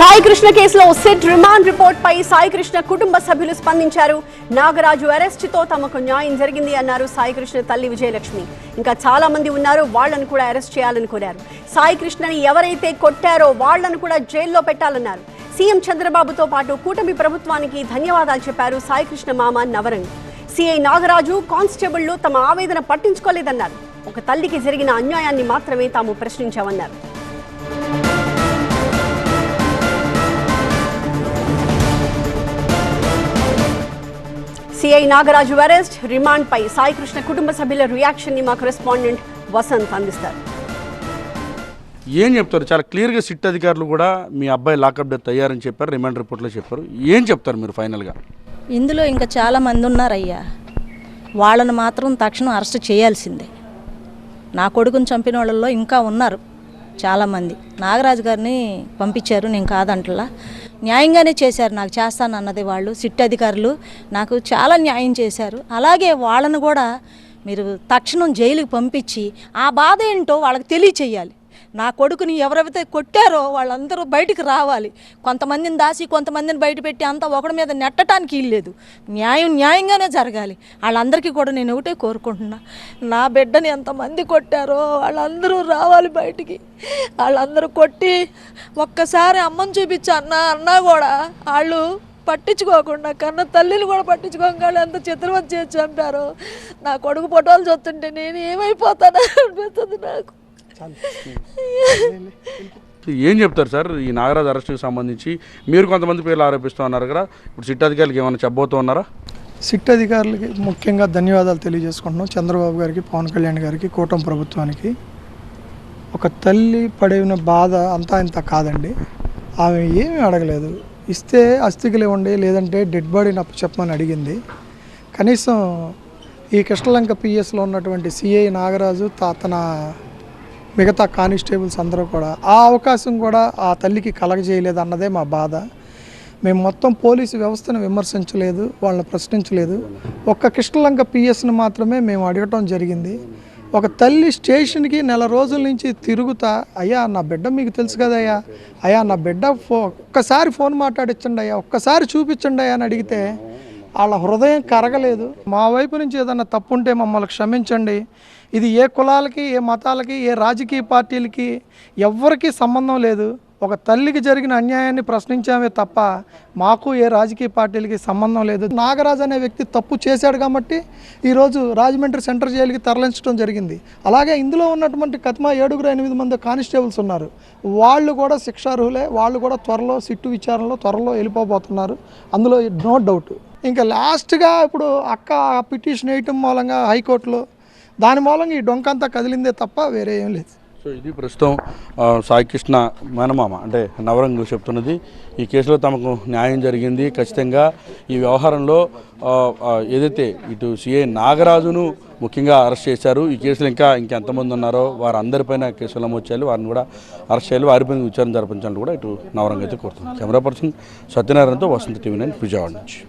సాయి కృష్ణ కేసులో SIT remand report పై సాయి కృష్ణ కుటుంబ సభ్యులు స్పందించారు. నాగరాజు అరెస్ట్ తో తమకు న్యాయం జరిగింది అన్నారు సాయి కృష్ణ తల్లి విజయలక్ష్మి. ఇంకా చాలా మంది ఉన్నారు, వాళ్లను కూడా అరెస్ట్ చేయాలని కోరారు. సాయి కృష్ణని ఎవరైతే కొట్టారో వాళ్లను కూడా జైల్లో పెట్టాలన్నారు. సీఎం చంద్రబాబుతో పాటు కూటమి ప్రభుత్వానికి ధన్యవాదాలు చెప్పారు సాయి కృష్ణ మామ నవరంగ్. సిఐ నాగరాజు, కానిస్టేబుళ్లు తమ ఆవేదన పట్టించుకోలేదన్నారు. ఒక తల్లికి జరిగిన అన్యాయాన్ని మాత్రమే తాము ప్రశ్నించామన్నారు. సిఐ నాగరాజు అరెస్ట్, రిమాండ్ పై సాయి కృష్ణ కుటుంబ సభ్యుల రియాక్షన్ ని మా కరెస్పాండెంట్ వసంత్ అందిస్తారు. ఏం చెప్తారు? చాలా క్లియర్గా సిట్ అధికారులు కూడా మీ అబ్బాయి లాకప్ డెత్ అయ్యారని చెప్పారు, రిమాండ్ రిపోర్ట్లో చెప్పారు. ఏం చెప్తారు మీరు ఫైనల్గా? ఇందులో ఇంకా చాలా మంది ఉన్నారయ్యా, వాళ్ళని మాత్రం తక్షణం అరెస్ట్ చేయాల్సిందే. నా కొడుకుని చంపిన వాళ్ళల్లో ఇంకా ఉన్నారు చాలామంది. నాగరాజు గారిని పంపించారు, నేను కాదంటలా, న్యాయంగానే చేశారు. నాకు చేస్తాను అన్నది వాళ్ళు సిట్ అధికారులు నాకు చాలా న్యాయం చేశారు. అలాగే వాళ్ళను కూడా మీరు తక్షణం జైలుకి పంపించి ఆ బాధ ఏంటో వాళ్ళకి తెలియచేయాలి. నా కొడుకుని ఎవరైతే కొట్టారో వాళ్ళందరూ బయటికి రావాలి. కొంతమందిని దాచి కొంతమందిని బయట పెట్టి అంతా ఒకటి మీద నెట్టడానికి ఇల్లేదు. న్యాయంగానే జరగాలి. వాళ్ళందరికీ కూడా నేను ఒకటే కోరుకుంటున్నా, నా బిడ్డని ఎంతమంది కొట్టారో వాళ్ళందరూ రావాలి బయటికి. వాళ్ళందరూ కొట్టి ఒక్కసారి అమ్మని చూపించి అన్నా కూడా వాళ్ళు పట్టించుకోకుండా, కన్న తల్లిని కూడా పట్టించుకోకుండా ఎంత చిత్రవత చేసి చంపారో. నా కొడుకు ఫోటోలు చూస్తుంటే నేను ఏమైపోతానో అనిపిస్తుంది నాకు. ఏం చెప్తారు సార్ ఈ నాగరాజు అరెస్ట్కి సంబంధించి? మీరు కొంతమంది పేర్లు ఆరోపిస్తూ ఉన్నారు కదా, ఇప్పుడు సిట్ అధికారులకి ఏమైనా చెప్పబోతూ ఉన్నారా? సిట్ అధికారులకి ముఖ్యంగా ధన్యవాదాలు తెలియజేసుకుంటున్నాం. చంద్రబాబు గారికి, పవన్ కళ్యాణ్ గారికి, కూటమి ప్రభుత్వానికి. ఒక తల్లి పడిన బాధ అంతా ఇంత కాదండి. ఆమె ఏమీ అడగలేదు. ఇస్తే అస్థికలు ఇవ్వండి, లేదంటే డెడ్ బాడీని అప్పచెప్పమని అడిగింది. కనీసం ఈ కృష్ణలంక పిఎస్లో ఉన్నటువంటి సిఐ నాగరాజు, తన మిగతా కానిస్టేబుల్స్ అందరూ కూడా ఆ అవకాశం కూడా ఆ తల్లికి కలగజేయలేదు అన్నదే మా బాధ. మేము మొత్తం పోలీసు వ్యవస్థను విమర్శించలేదు, వాళ్ళని ప్రశ్నించలేదు. ఒక్క కృష్ణలంక పిఎస్ని మాత్రమే మేము అడగటం జరిగింది. ఒక తల్లి స్టేషన్కి నెల రోజుల నుంచి తిరుగుతా, అయ్యా నా బిడ్డ మీకు తెలుసు కదయ్యా, అయ్యా నా బిడ్డ ఒక్కసారి ఫోన్ మాట్లాడించండి అయ్యా, ఒక్కసారి చూపించండి అయ్యా అని అడిగితే వాళ్ళ హృదయం కరగలేదు. మా వైపు నుంచి ఏదన్నా తప్పుంటే మమ్మల్ని క్షమించండి. ఇది ఏ కులాలకి, ఏ మతాలకి, ఏ రాజకీయ పార్టీలకి ఎవ్వరికీ సంబంధం లేదు. ఒక తల్లికి జరిగిన అన్యాయాన్ని ప్రశ్నించామే తప్ప మాకు ఏ రాజకీయ పార్టీలకి సంబంధం లేదు. నాగరాజు అనే వ్యక్తి తప్పు చేశాడు కాబట్టి ఈరోజు రాజమండ్రి సెంట్రల్ జైలుకి తరలించడం జరిగింది. అలాగే ఇందులో ఉన్నటువంటి 7-8 మంది కానిస్టేబుల్స్ ఉన్నారు. వాళ్ళు కూడా శిక్షార్హులే. వాళ్ళు కూడా త్వరలో సిట్టు విచారణలో త్వరలో వెళ్ళిపోబోతున్నారు, అందులో నో డౌట్. ఇంకా లాస్ట్గా ఇప్పుడు అక్క పిటిషన్ వేయటం మూలంగా హైకోర్టులో దాని మూలంగా ఈ డొంకంతా కదిలిందే తప్ప వేరే ఏం లేదు. సో ఇది ప్రస్తుతం సాయి కృష్ణ మేనమామ అంటే నవరంగ్ చెప్తున్నది. ఈ కేసులో తమకు న్యాయం జరిగింది. ఖచ్చితంగా ఈ వ్యవహారంలో ఏదైతే ఇటు సిఐ నాగరాజును ముఖ్యంగా అరెస్ట్ చేశారు, ఈ కేసులో ఇంకెంతమంది ఉన్నారో వారందరిపైన కేసులు నమోదు చేయాలి, వారిని కూడా అరెస్ట్ చేయాలి, వారిపైన విచారణ జరిపించాలని కూడా ఇటు నవరంగ్ అయితే కోరుతుంది. కెమెరా పర్సన్ సత్యనారాయణతో వసంత టీవీ 9 విజయవాడ నుంచి.